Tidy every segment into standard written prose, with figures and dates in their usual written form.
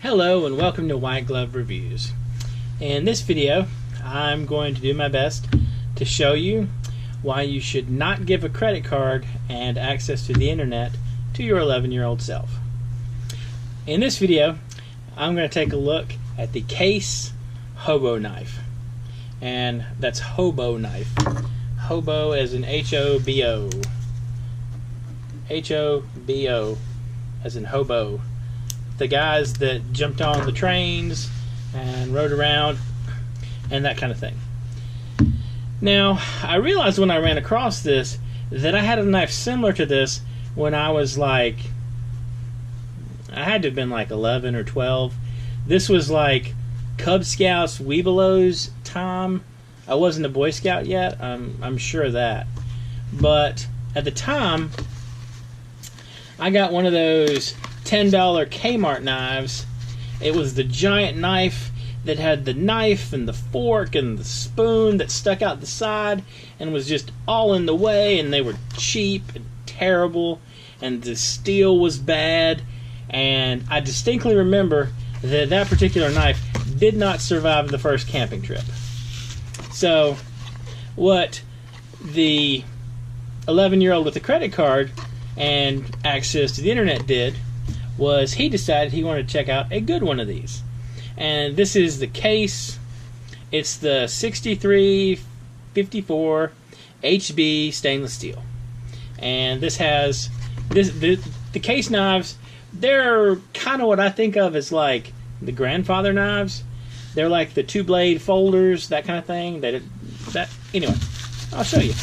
Hello and welcome to White Glove Reviews. In this video, I'm going to do my best to show you why you should not give a credit card and access to the internet to your 11-year-old self. In this video, I'm going to take a look at the Case Hobo knife. And that's Hobo knife. Hobo as in H-O-B-O. H-O-B-O as in hobo. The guys that jumped on the trains and rode around and that kind of thing. Now, I realized when I ran across this that I had a knife similar to this when I was like, I had to have been like 11 or 12. This was like Cub Scouts, Webelos time. I wasn't a Boy Scout yet, I'm sure of that. But at the time, I got one of those $10 Kmart knives. It was the giant knife that had the knife and the fork and the spoon that stuck out the side and was just all in the way, and they were cheap and terrible, and the steel was bad. And I distinctly remember that that particular knife did not survive the first camping trip. So what the 11-year-old with a credit card and access to the internet did was he decided he wanted to check out a good one of these. And this is the Case. It's the 6354 HB stainless steel. And this has the Case knives. They're kind of what I think of as like the grandfather knives. They're like the two-blade folders, that kind of thing. Anyway, I'll show you.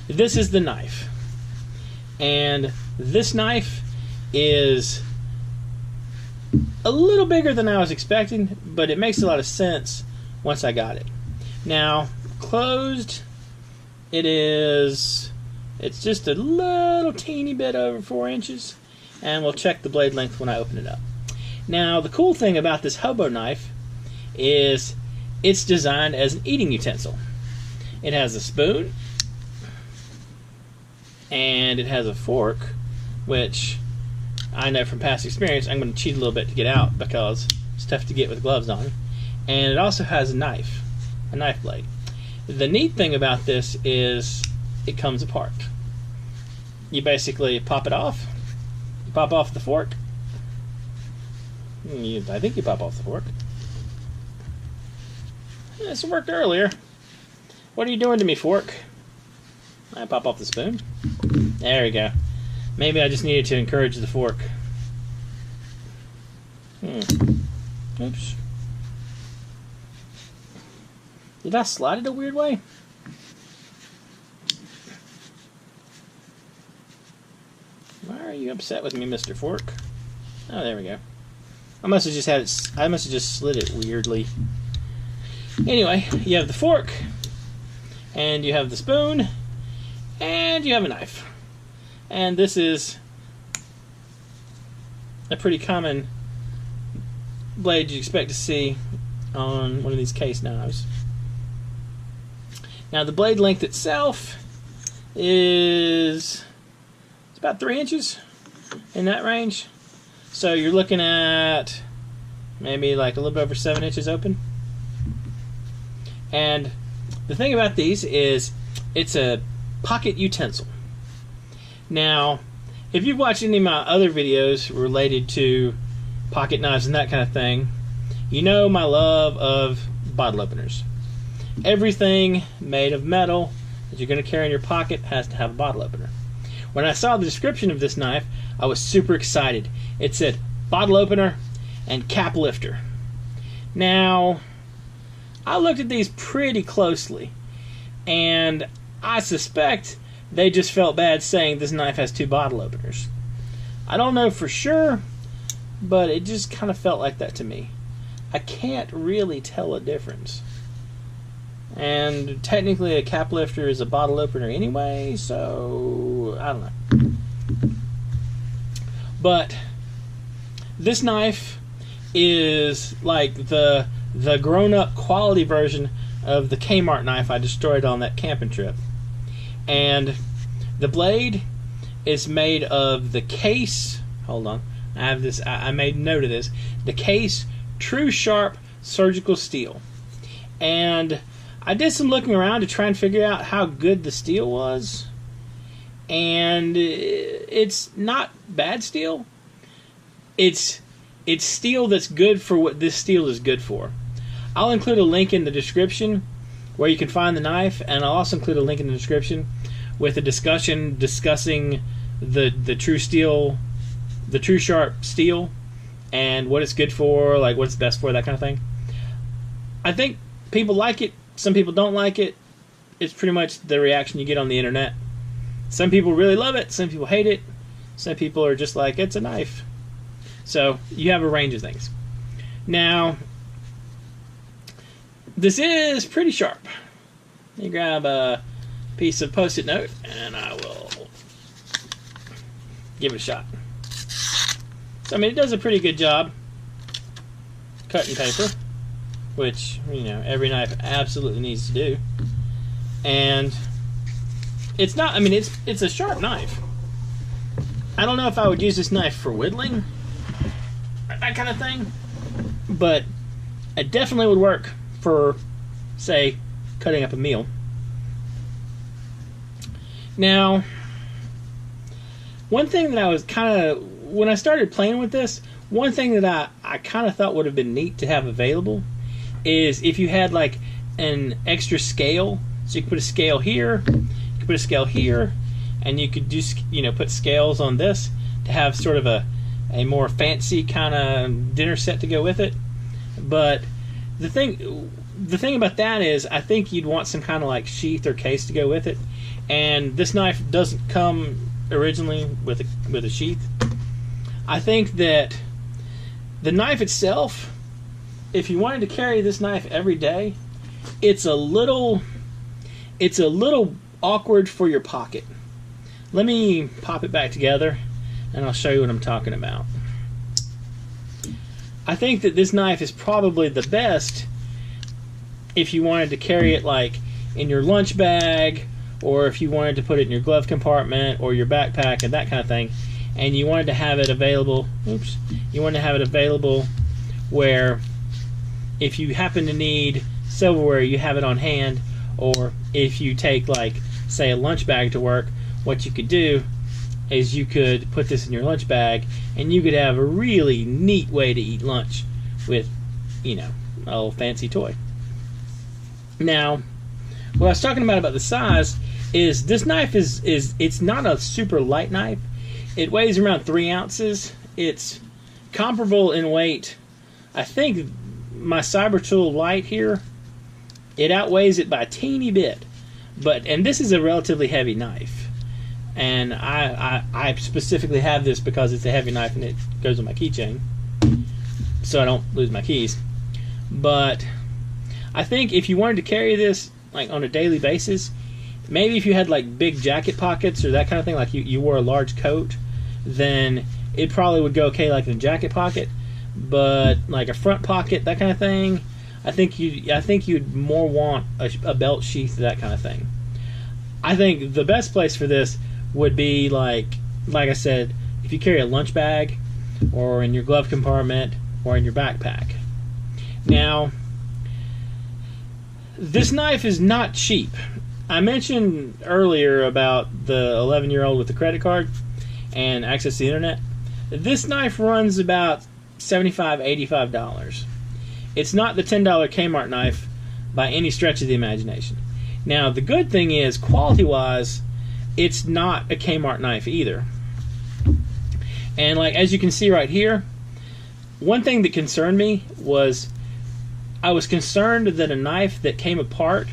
This is the knife. And this knife is a little bigger than I was expecting, but it makes a lot of sense once I got it. Now, closed, it's just a little teeny bit over 4 inches, and we'll check the blade length when I open it up. Now, the cool thing about this Hobo knife is it's designed as an eating utensil. It has a spoon, and it has a fork, which I know from past experience I'm going to cheat a little bit to get out because it's tough to get with gloves on. And it also has a knife blade. The neat thing about this is it comes apart. You basically pop it off. You pop off the fork. I think you pop off the fork. This worked earlier. What are you doing to me, fork? I pop off the spoon. There we go. Maybe I just needed to encourage the fork. Oops. Did I slide it a weird way? Why are you upset with me, Mr. Fork? Oh, there we go. I must have just slid it weirdly. Anyway, you have the fork, and you have the spoon, and you have a knife. And this is a pretty common blade you'd expect to see on one of these Case knives. Now the blade length itself is about 3 inches, in that range. So you're looking at maybe like a little bit over 7 inches open. And the thing about these is it's a pocket utensil. Now, if you've watched any of my other videos related to pocket knives and that kind of thing, you know my love of bottle openers. Everything made of metal that you're going to carry in your pocket has to have a bottle opener. When I saw the description of this knife, I was super excited. It said bottle opener and cap lifter. Now, I looked at these pretty closely, and I suspect they just felt bad saying this knife has 2 bottle openers. I don't know for sure, but it just kind of felt like that to me. I can't really tell a difference. And technically a cap lifter is a bottle opener anyway, so I don't know. But this knife is like the grown-up quality version of the Kmart knife I destroyed on that camping trip. And the blade is made of the Case, hold on, I have this. I made note of this. The Case True Sharp Surgical Steel, and I did some looking around to try and figure out how good the steel was, and it's not bad steel. It's steel that's good for what this steel is good for. I'll include a link in the description where you can find the knife, and I'll also include a link in the description with a discussion discussing the True Steel, the True Sharp steel, and what it's good for, like what it's best for, that kind of thing. I think people like it. Some people don't like it. It's pretty much the reaction you get on the internet. Some people really love it. Some people hate it. Some people are just like, it's a knife. So you have a range of things. Now, this is pretty sharp. Let me grab a piece of Post-it note and I will give it a shot. So, I mean, it does a pretty good job cutting paper, which, you know, every knife absolutely needs to do. And it's not, I mean, it's a sharp knife. I don't know if I would use this knife for whittling, that kind of thing, but it definitely would work for, say, cutting up a meal. Now, one thing that I was kind of, when I started playing with this, one thing that I kind of thought would have been neat to have available is if you had like an extra scale. So you could put a scale here, you could put a scale here, and you could just, you know, put scales on this to have sort of a more fancy kind of dinner set to go with it. But the thing about that is, I think you'd want some kind of like sheath or case to go with it, and this knife doesn't come originally with a sheath. I think that the knife itself, if you wanted to carry this knife every day, it's a little awkward for your pocket. Let me pop it back together and I'll show you what I'm talking about. I think that this knife is probably the best if you wanted to carry it like in your lunch bag, or if you wanted to put it in your glove compartment or your backpack and that kind of thing, and you wanted to have it available, you wanted to have it available where if you happen to need silverware, you have it on hand. Or if you take, like, say, a lunch bag to work, what you could do is you could put this in your lunch bag and you could have a really neat way to eat lunch with, you know, a little fancy toy. Now, what I was talking about the size is this knife is it's not a super light knife. It weighs around 3 ounces. It's comparable in weight. I think my Cybertool Light here, it outweighs it by a teeny bit, and this is a relatively heavy knife, and I specifically have this because it's a heavy knife and it goes on my keychain, so I don't lose my keys. But I think if you wanted to carry this like on a daily basis, maybe if you had like big jacket pockets or that kind of thing, like you wore a large coat, then it probably would go okay like in a jacket pocket. But like a front pocket, that kind of thing, I think you'd more want a belt sheath, that kind of thing. I think the best place for this would be like I said, if you carry a lunch bag, or in your glove compartment, or in your backpack. Now, this knife is not cheap. I mentioned earlier about the 11-year-old with the credit card and access to the internet. This knife runs about $75, $85. It's not the $10 Kmart knife by any stretch of the imagination. Now, the good thing is, quality-wise, it's not a Kmart knife either. And like as you can see right here, one thing that concerned me was I was concerned that a knife that came apart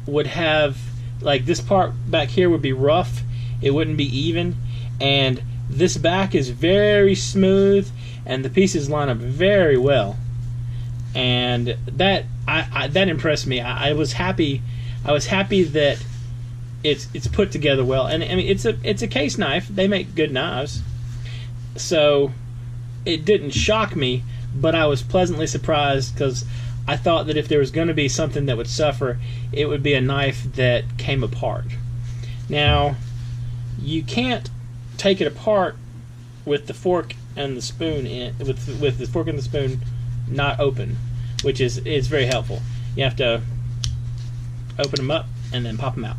would have, like this part back here would be rough, it wouldn't be even, and this back is very smooth and the pieces line up very well. And that that impressed me. I was happy that it's put together well. And I mean it's a case knife. They make good knives. So it didn't shock me, but I was pleasantly surprised because I thought that if there was going to be something that would suffer, it would be a knife that came apart. Now, you can't take it apart with the fork and the spoon in, with the fork and the spoon not open, which is very helpful. You have to open them up and then pop them out.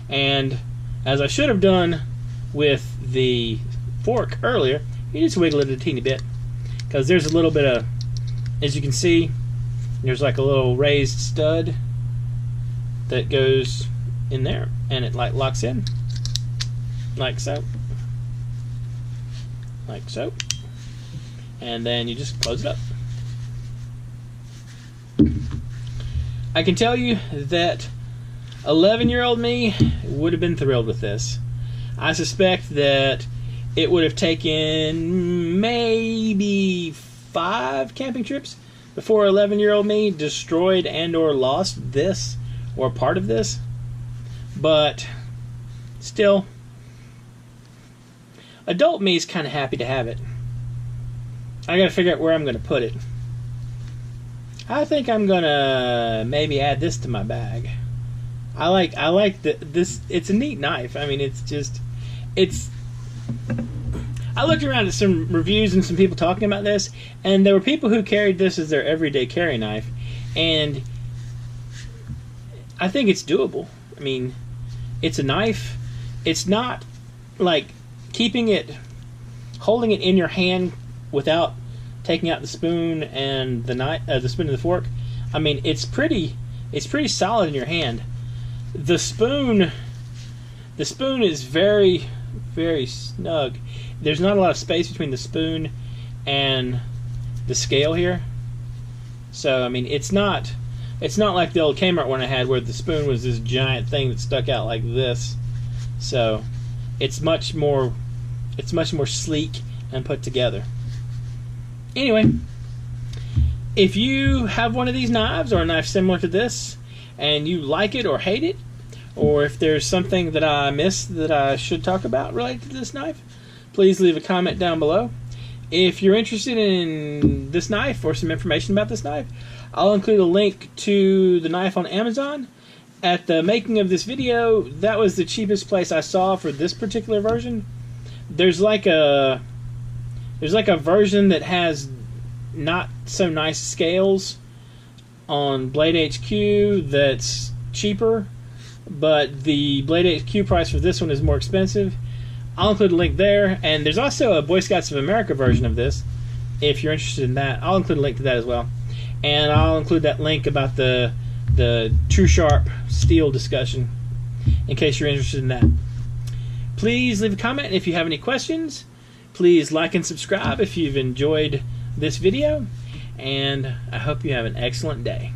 And as I should have done with the fork earlier, you just wiggle it a teeny bit, because there's a little bit of, as you can see, there's like a little raised stud that goes in there, and it like locks in like so, and then you just close it up. I can tell you that 11-year-old me would have been thrilled with this. I suspect that it would have taken maybe 5 camping trips before 11-year-old me destroyed and or lost this or part of this. But still, adult me is kind of happy to have it. I gotta figure out where I'm gonna put it. I think I'm gonna maybe add this to my bag. I like this. It's a neat knife. I mean, I looked around at some reviews and some people talking about this, and there were people who carried this as their everyday carry knife, and I think it's doable. I mean, it's a knife. It's not like holding it in your hand without taking out the spoon and the knife, the spoon and the fork. I mean, it's pretty solid in your hand. The spoon is very, very snug. There's not a lot of space between the spoon and the scale here. So I mean, it's not like the old Kmart one I had where the spoon was this giant thing that stuck out like this. So it's much more sleek and put together. Anyway, if you have one of these knives or a knife similar to this and you like it or hate it, or if there's something that I missed that I should talk about related to this knife, please leave a comment down below. If you're interested in this knife or some information about this knife, I'll include a link to the knife on Amazon. At the making of this video, that was the cheapest place I saw for this particular version. There's like a version that has not so nice scales on Blade HQ that's cheaper, but the Blade HQ price for this one is more expensive. I'll include a link there, and there's also a Boy Scouts of America version of this if you're interested in that. I'll include a link to that as well, and I'll include that link about the True Sharp steel discussion in case you're interested in that. Please leave a comment if you have any questions. Please like and subscribe if you've enjoyed this video, and I hope you have an excellent day.